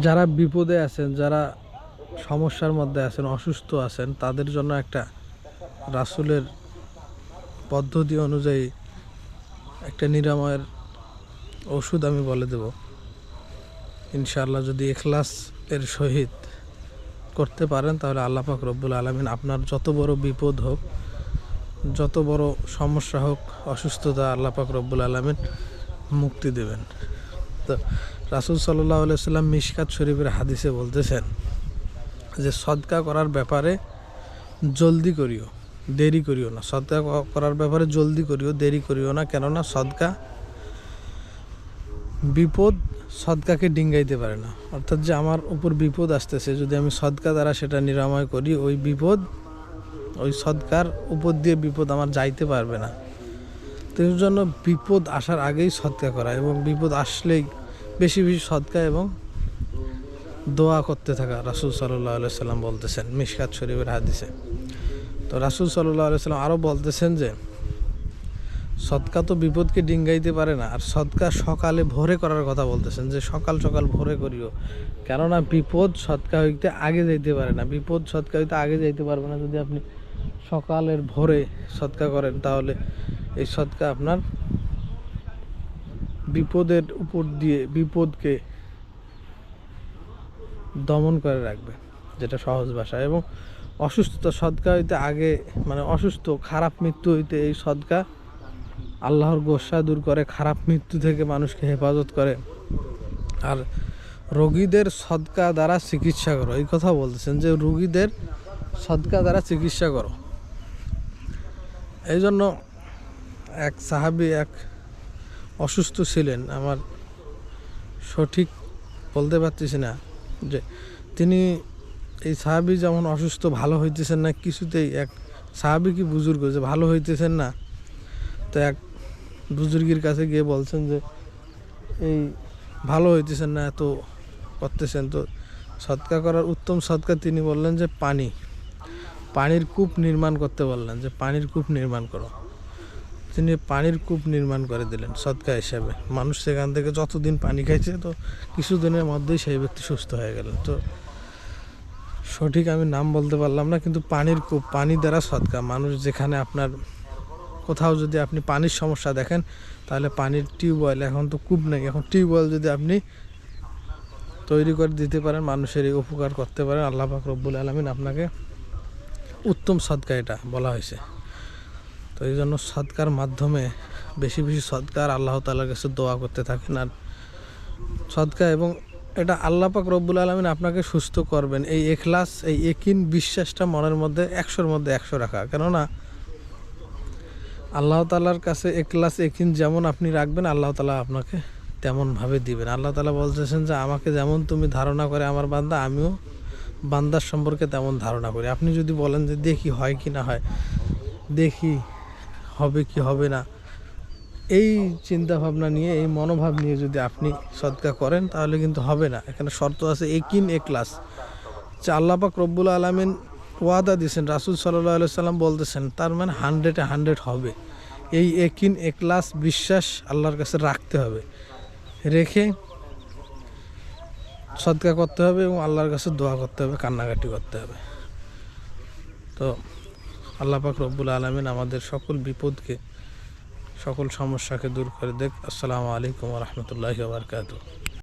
যারা বিপদে আছেন, যারা সমস্যার মধ্যে আছেন, অসুস্থ আছেন, তাদের জন্য একটা রাসূলের পদ্ধতি অনুযায়ী একটা নিরাময়ের ওষুধ আমি বলে দেব ইনশাআল্লাহ। যদি ইখলাস এর সহিত করতে পারেন তাহলে আল্লাহ পাক রব্বুল আলামিন আপনার যত বড় বিপদ হোক, যত বড় সমস্যা হোক, অসুস্থতা, আল্লাহ পাক রব্বুল আলামিন মুক্তি দেবেন। তো রাসূল সাল্লাল্লাহু আলাইহি সাল্লাম মিশকাত শরীফের হাদিসে বলতেছেন যে সদকা করার ব্যাপারে জলদি করিও, দেরি করিও না। সদকা করার ব্যাপারে জলদি করিও, দেরি করিও না। কেননা সদকা বিপদ সদকাকে ডিঙ্গাইতে পারে না। অর্থাৎ যে আমার উপর বিপদ আসতেছে, যদি আমি সদকা দ্বারা সেটা নিরাময় করি, ওই বিপদ, ওই সদকার উপর দিয়ে বিপদ আমার যাইতে পারবে না। তো এর জন্য বিপদ আসার আগেই সদকা করা এবং বিপদ আসলেই বেশি বেশি সদকা এবং দোয়া করতে থাকা রাসূল সাল্লাল্লাহু আলাইহি সাল্লাম বলতেছেন মিশকাত শরীফের হাদিসে। তো রাসূল সাল্লাল্লাহু আলাইহি সাল্লাম আরও বলতেছেন যে সদকা তো বিপদকে ডিঙ্গাইতে পারে না, আর সদকা সকালে ভোরে করার কথা বলতেছেন যে সকাল সকাল ভোরে করিও। কেননা বিপদ সদকা হইতে আগে যাইতে পারে না, বিপদ সদকা হইতে আগে যাইতে পারবে না। যদি আপনি সকালের ভোরে সদকা করেন তাহলে এই সদকা আপনার বিপদের উপর দিয়ে বিপদকে দমন করে রাখবে, যেটা সহজ ভাষা। এবং অসুস্থতা সদকা হইতে আগে, মানে অসুস্থ খারাপ মৃত্যু হইতে এই সদকা আল্লাহর গোসা দূর করে, খারাপ মৃত্যু থেকে মানুষকে হেফাজত করে। আর রোগীদের সদকা দ্বারা চিকিৎসা করো, এই কথা বলতেছেন যে রোগীদের সদকা দ্বারা চিকিৎসা করো। এই জন্য এক সাহাবী এক অসুস্থ ছিলেন, আমার সঠিক বলতে পারতেছি না যে তিনি, এই সাহাবী যেমন অসুস্থ, ভালো হইতেছেন না কিছুতেই, এক সাহাবী কি বুজুর্গ যে ভালো হইতেছেন না, তো এক বুজুর্গের কাছে গিয়ে বলছেন যে এই ভালো হইতেছেন না, এত করতেছেন, তো সদকা করার উত্তম সদকা তিনি বললেন যে পানির কূপ নির্মাণ করতে বললেন, যে পানির কূপ নির্মাণ করো। তিনি পানির কূপ নির্মাণ করে দিলেন সদকা হিসাবে। মানুষ সেখান থেকে যতদিন পানি খাইছে, তো কিছুদিনের মধ্যেই সেই ব্যক্তি সুস্থ হয়ে গেলেন। তো সঠিক আমি নাম বলতে পারলাম না, কিন্তু পানির কূপ, পানি দ্বারা সদকা। মানুষ যেখানে আপনার কোথাও যদি আপনি পানির সমস্যা দেখেন, তাহলে পানির টিউবওয়েল, এখন তো কূপ নেই, এখন টিউবওয়েল যদি আপনি তৈরি করে দিতে পারেন, মানুষের এই উপকার করতে পারেন, আল্লাহ পাক রব্বুল আলামিন আপনাকে উত্তম সদকা এটা বলা হয়েছে। তো এই জন্য সদকার মাধ্যমে বেশি বেশি সদকার আল্লাহ তাআলার কাছে দোয়া করতে থাকেন। আর সদকা, এবং এটা আল্লাহ পাক রব্বুল আলামিন আপনাকে সুস্থ করবেন, এই ইখলাস, এই ইয়াকিন, বিশ্বাসটা মনের মধ্যে 100-র মধ্যে 100 রাখা। কেননা আল্লাহ তাআলার কাছে ইখলাস ইয়াকিন যেমন আপনি রাখবেন, আল্লাহ তাআলা আপনাকে তেমনভাবে দিবেন। আল্লাহ তাআলা বলতেছেন যে আমাকে যেমন তুমি ধারণা করে আমার বান্দা, আমিও বান্দার সম্পর্কে তেমন ধারণা করি। আপনি যদি বলেন যে দেখি হয় কি না হয়, দেখি হবে কি হবে না, এই চিন্তা ভাবনা নিয়ে, এই মনোভাব নিয়ে যদি আপনি সদকা করেন তাহলে কিন্তু হবে না। এখানে শর্ত আছে ইয়াকিন, ইখলাস, যে আল্লাহ পাক রব্বুল আলামিন ওয়াদা দিয়েছেন, রাসূল সাল্লাল্লাহু আলাইহি সাল্লাম বলতেছেন, তার মানে 100-এ 100 হবে। এই ইয়াকিন, ইখলাস, বিশ্বাস আল্লাহর কাছে রাখতে হবে, রেখে সদকা করতে হবে এবং আল্লাহর কাছে দোয়া করতে হবে, কান্নাকাটি করতে হবে। তো আল্লাহ পাক রব্বুল আলামিন আমাদের সকল বিপদকে, সকল সমস্যাকে দূর করে দেখ। আসসালামু আলাইকুম ওয়া রাহমাতুল্লাহি ওয়া বারাকাতুহু।